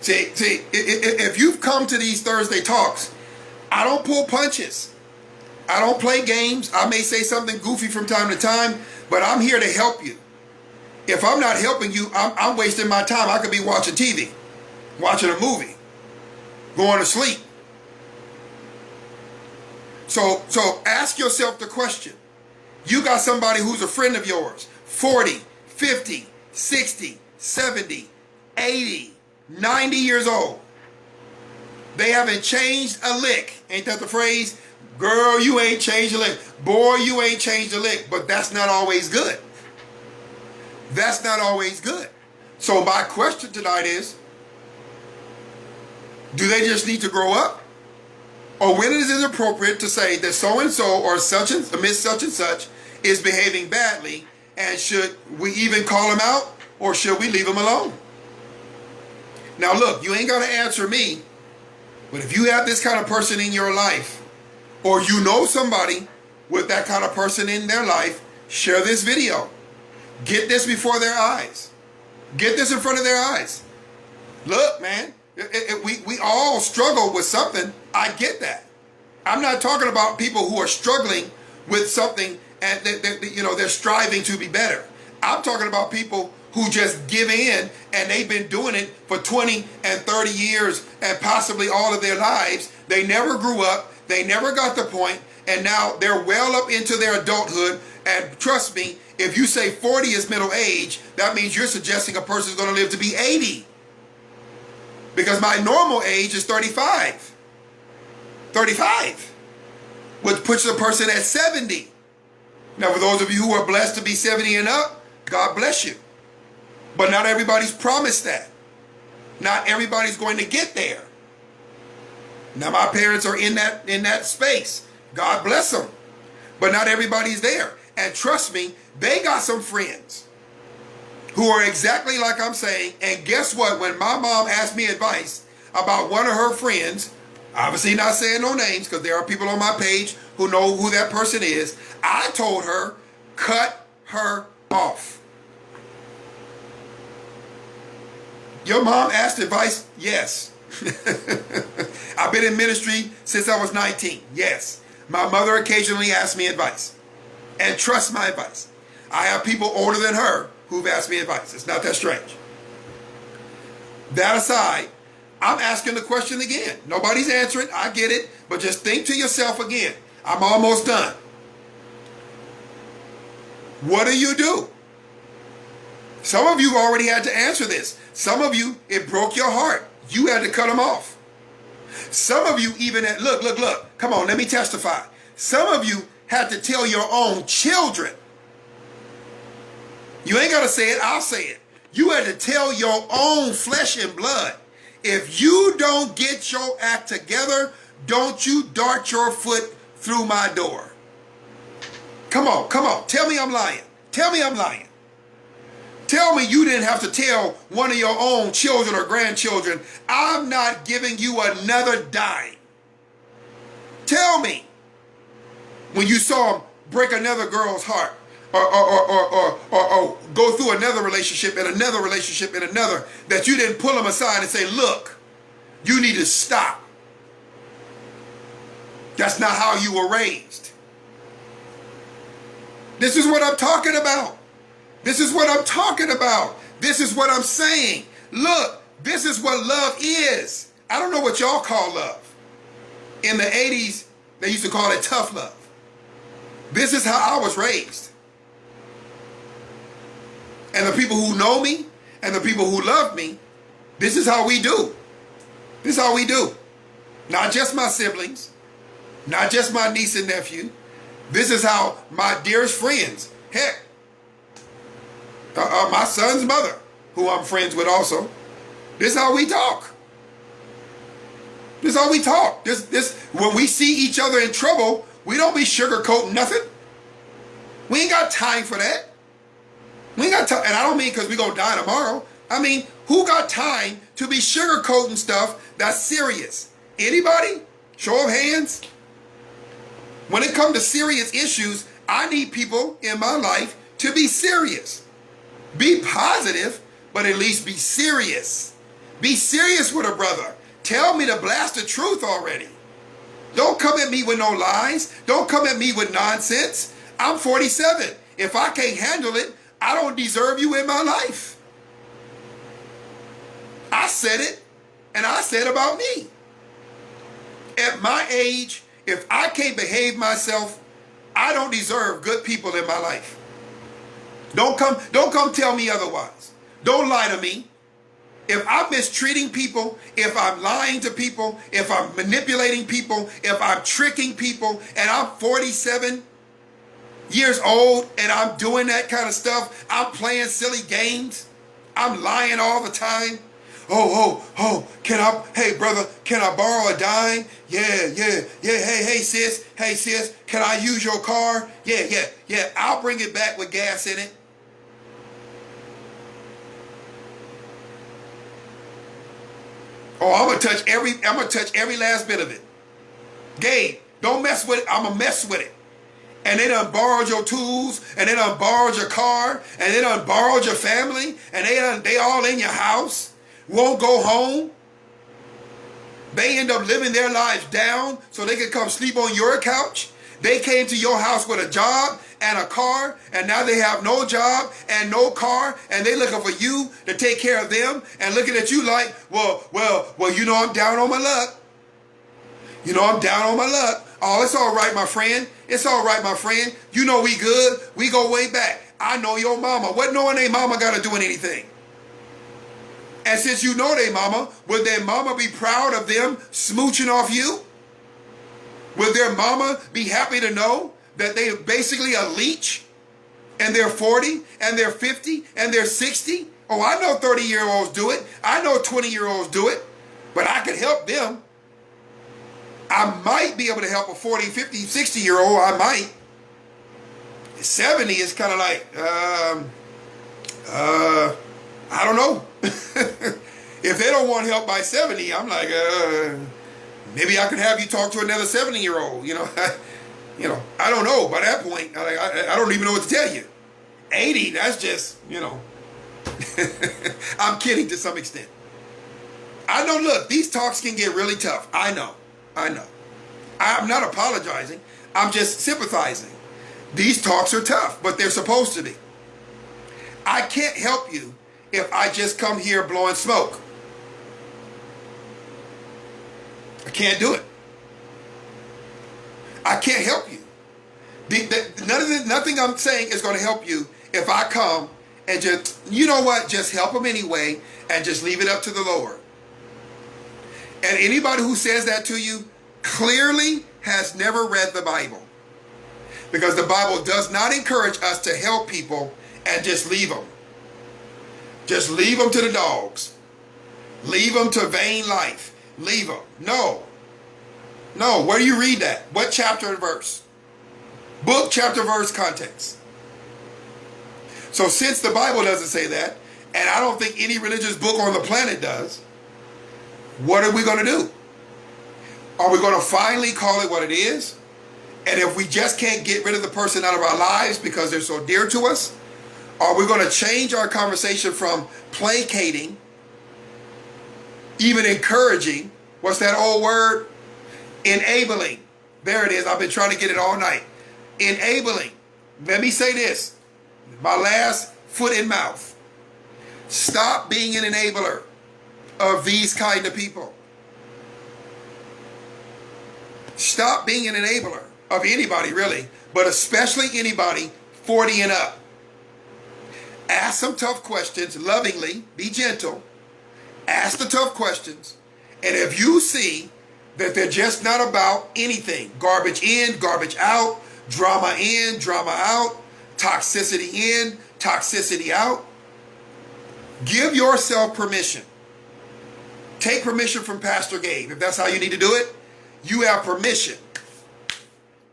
See, if you've come to these Thursday talks, I don't pull punches. I don't play games. I may say something goofy from time to time, but I'm here to help you. If I'm not helping you, I'm wasting my time. I could be watching TV, watching a movie, going to sleep. So ask yourself the question. You got somebody who's a friend of yours, 40, 50, 60, 70, 80, 90 years old. They haven't changed a lick. Ain't that the phrase? Girl, you ain't changed a lick. Boy, you ain't changed a lick. But that's not always good. That's not always good. So my question tonight is, do they just need to grow up? Or when is it appropriate to say that so-and-so or such and Miss such and such is behaving badly, and should we even call them out, or should we leave them alone? Now look, you ain't got to answer me, but if you have this kind of person in your life, or you know somebody with that kind of person in their life, share this video. Get this before their eyes. Get this in front of their eyes. Look, man, we all struggle with something. I get that. I'm not talking about people who are struggling with something and they're striving to be better. I'm talking about people who just give in, and they've been doing it for 20 and 30 years and possibly all of their lives. They never grew up. They never got the point, and now they're well up into their adulthood. And trust me, if you say 40 is middle age, that means you're suggesting a person is going to live to be 80. Because my normal age is 35. 35. Which puts a person at 70. Now, for those of you who are blessed to be 70 and up, God bless you. But not everybody's promised that. Not everybody's going to get there. Now, my parents are in that space. God bless them. But not everybody's there. And trust me, they got some friends who are exactly like I'm saying. And guess what? When my mom asked me advice about one of her friends, obviously not saying no names because there are people on my page who know who that person is, I told her, cut her off. Your mom asked advice? Yes. I've been in ministry since I was 19. Yes. My mother occasionally asks me advice. And trust my advice. I have people older than her who've asked me advice. It's not that strange. That aside, I'm asking the question again. Nobody's answering. I get it. But just think to yourself again. I'm almost done. What do you do? Some of you already had to answer this. Some of you, it broke your heart. You had to cut them off. Some of you even had, look. Come on, let me testify. Some of you had to tell your own children. You ain't got to say it, I'll say it. You had to tell your own flesh and blood. If you don't get your act together, don't you dart your foot through my door. Come on. Tell me I'm lying. Tell me I'm lying. Tell me you didn't have to tell one of your own children or grandchildren, I'm not giving you another dime. Tell me. When you saw him break another girl's heart, or go through another relationship and another relationship and another, that you didn't pull him aside and say, look, you need to stop. That's not how you were raised. This is what I'm talking about. This is what I'm talking about. This is what I'm saying. Look, this is what love is. I don't know what y'all call love. In the 80s, they used to call it tough love. This is how I was raised. And the people who know me and the people who love me, this is how we do. This is how we do. Not just my siblings, not just my niece and nephew. This is how my dearest friends, heck, my son's mother, who I'm friends with also, this is how we talk. This is how we talk. When we see each other in trouble, we don't be sugarcoating nothing. We ain't got time for that. We ain't got time, and I don't mean because we're going to die tomorrow. I mean, who got time to be sugarcoating stuff that's serious? Anybody? Show of hands. When it comes to serious issues, I need people in my life to be serious. Be positive, but at least be serious. Be serious with a brother. Tell me to blast the truth already. Don't come at me with no lies. Don't come at me with nonsense. I'm 47. If I can't handle it, I don't deserve you in my life. I said it, and I said about me. At my age, if I can't behave myself, I don't deserve good people in my life. Don't come tell me otherwise. Don't lie to me. If I'm mistreating people, if I'm lying to people, if I'm manipulating people, if I'm tricking people, and I'm 47 years old and I'm doing that kind of stuff, I'm playing silly games, I'm lying all the time. Oh, hey brother, can I borrow a dime? Yeah, hey sis, can I use your car? Yeah, I'll bring it back with gas in it. Oh, I'm gonna touch every last bit of it. Gabe, don't mess with it, I'm gonna mess with it. And they done borrowed your tools, and they done borrowed your car, and they done borrowed your family, and they all in your house, won't go home. They end up living their lives down so they can come sleep on your couch. They came to your house with a job and a car, and now they have no job and no car, and they looking for you to take care of them, and looking at you like, well, you know I'm down on my luck. You know I'm down on my luck. Oh, it's all right, my friend. It's all right, my friend. You know we good. We go way back. I know your mama. What knowing they mama got to do in anything? And since you know they mama, would their mama be proud of them smooching off you? Would their mama be happy to know that they basically a leech and they're 40 and they're 50 and they're 60? Oh, I know 30-year-olds do it. I know 20-year-olds do it. But I could help them. I might be able to help a 40, 50, 60-year-old. I might. 70 is kind of like, I don't know. If they don't want help by 70, I'm like, maybe I could have you talk to another 70-year-old. You know, I don't know. By that point, I don't even know what to tell you. 80, that's just, I'm kidding to some extent. I know, look, these talks can get really tough. I know. I'm not apologizing. I'm just sympathizing. These talks are tough, but they're supposed to be. I can't help you if I just come here blowing smoke. I can't do it. I can't help you. Nothing I'm saying is going to help you if I come and just, you know what, just help them anyway and just leave it up to the Lord. And anybody who says that to you clearly has never read the Bible. Because the Bible does not encourage us to help people and just leave them. Just leave them to the dogs. Leave them to vain life. Leave them. No. Where do you read that? What chapter and verse? Book, chapter, verse, context. So since the Bible doesn't say that, and I don't think any religious book on the planet does, what are we going to do? Are we going to finally call it what it is And if we just can't get rid of the person out of our lives because they're so dear to us, are we going to change our conversation from placating, even encouraging, what's that old word? Enabling. There it is. I've been trying to get it all night. Enabling. Let me say this. My last foot in mouth. Stop being an enabler of these kind of people. Stop being an enabler of anybody, really, but especially anybody 40 and up. Ask some tough questions lovingly. Be gentle. Ask the tough questions. And if you see that they're just not about anything, garbage in, garbage out, drama in, drama out, toxicity in, toxicity out, give yourself permission. Take permission from Pastor Gabe. If that's how you need to do it, you have permission.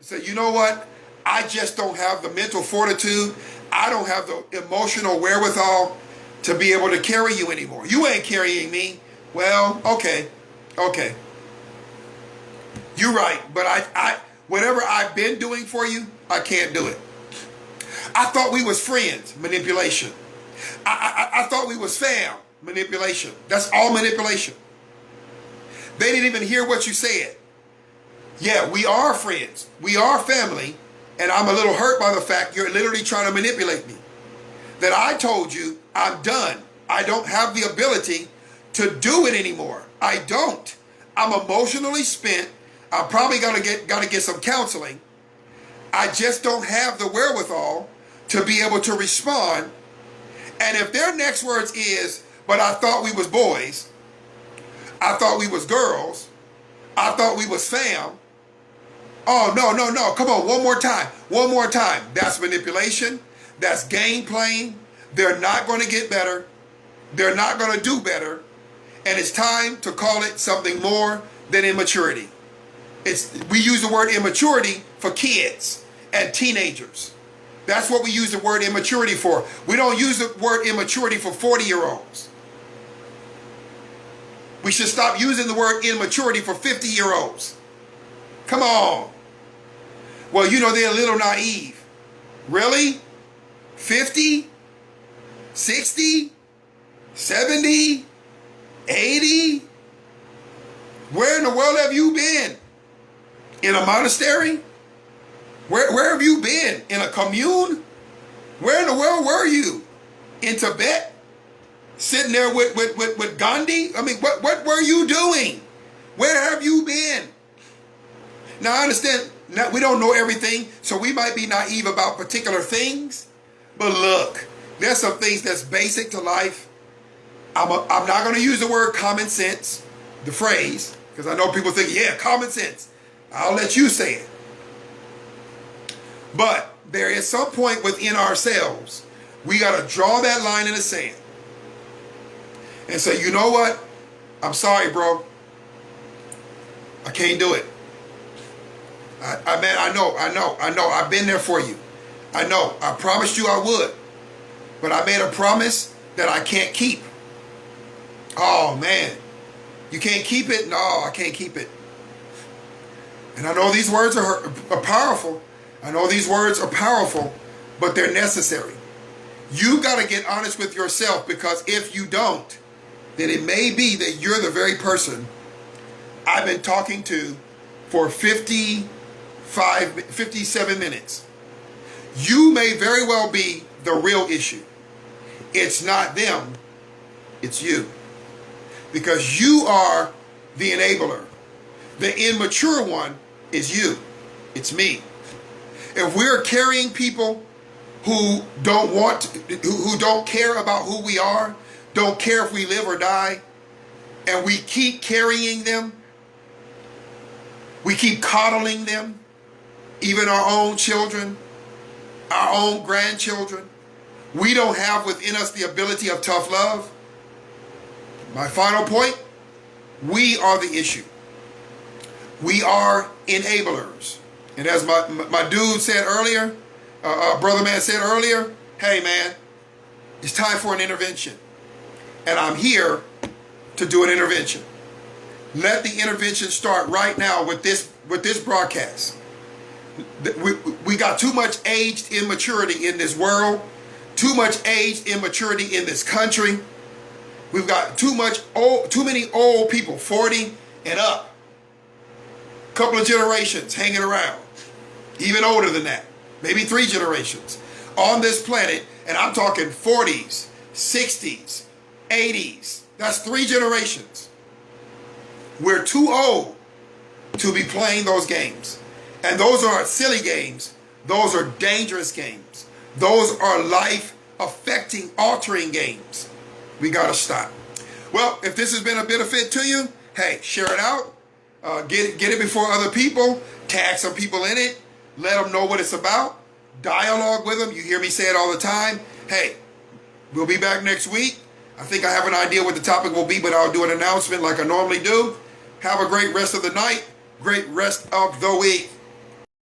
Say, you know what? I just don't have the mental fortitude. I don't have the emotional wherewithal to be able to carry you anymore. You ain't carrying me. Well, okay. You're right. But I whatever I've been doing for you, I can't do it. I thought we was friends. Manipulation. I thought we was fam. Manipulation. That's all manipulation. They didn't even hear what you said. Yeah, we are friends. We are family. And I'm a little hurt by the fact you're literally trying to manipulate me. That I told you I'm done. I don't have the ability to do it anymore. I don't. I'm emotionally spent. I'm probably gotta get some counseling. I just don't have the wherewithal to be able to respond. And if their next words is, but I thought we was boys, I thought we was girls, I thought we was fam. Oh, no. Come on, one more time. That's manipulation. That's game playing. They're not going to get better. They're not going to do better. And it's time to call it something more than immaturity. We use the word immaturity for kids and teenagers. That's what we use the word immaturity for. We don't use the word immaturity for 40-year-olds. We should stop using the word immaturity for 50-year-olds. Come on. Well, you know, they're a little naive. Really? 50? 60? 70? 80? Where in the world have you been? In a monastery? Where have you been? In a commune? Where in the world were you? In Tibet? Sitting there with Gandhi? I mean, what were you doing? Where have you been? Now, I understand we don't know everything, so we might be naive about particular things. But look, there's some things that's basic to life. I'm not going to use the word common sense, the phrase, because I know people think, yeah, common sense. I'll let you say it. But there is some point within ourselves, we got to draw that line in the sand and say, you know what? I'm sorry, bro. I can't do it. I know. I've been there for you. I know. I promised you I would. But I made a promise that I can't keep. Oh, man. You can't keep it? No, I can't keep it. And I know these words are powerful. I know these words are powerful, but they're necessary. You got to get honest with yourself, because if you don't, then it may be that you're the very person I've been talking to for 57 minutes. You may very well be the real issue. It's not them, it's you. Because you are the enabler. The immature one is you. It's me. If we're carrying people who don't care about who we are, don't care if we live or die, and we keep carrying them, we keep coddling them, even our own children, our own grandchildren, we don't have within us the ability of tough love. My final point, we are the issue. We are enablers. And as my dude said earlier, brother man said earlier, hey man, it's time for an intervention. And I'm here to do an intervention. Let the intervention start right now with this broadcast. We got too much aged immaturity in this world, too much aged immaturity in this country. We've got too many old people, 40 and up. Couple of generations hanging around, even older than that, maybe 3 generations on this planet, and I'm talking 40s, 60s, 80s. That's 3 generations. We're too old to be playing those games. And those aren't silly games. Those are dangerous games. Those are life-affecting, altering games. We got to stop. Well, if this has been a benefit to you, hey, share it out. Get it before other people. Tag some people in it. Let them know what it's about. Dialogue with them. You hear me say it all the time. Hey, we'll be back next week. I think I have an idea what the topic will be, but I'll do an announcement like I normally do. Have a great rest of the night. Great rest of the week.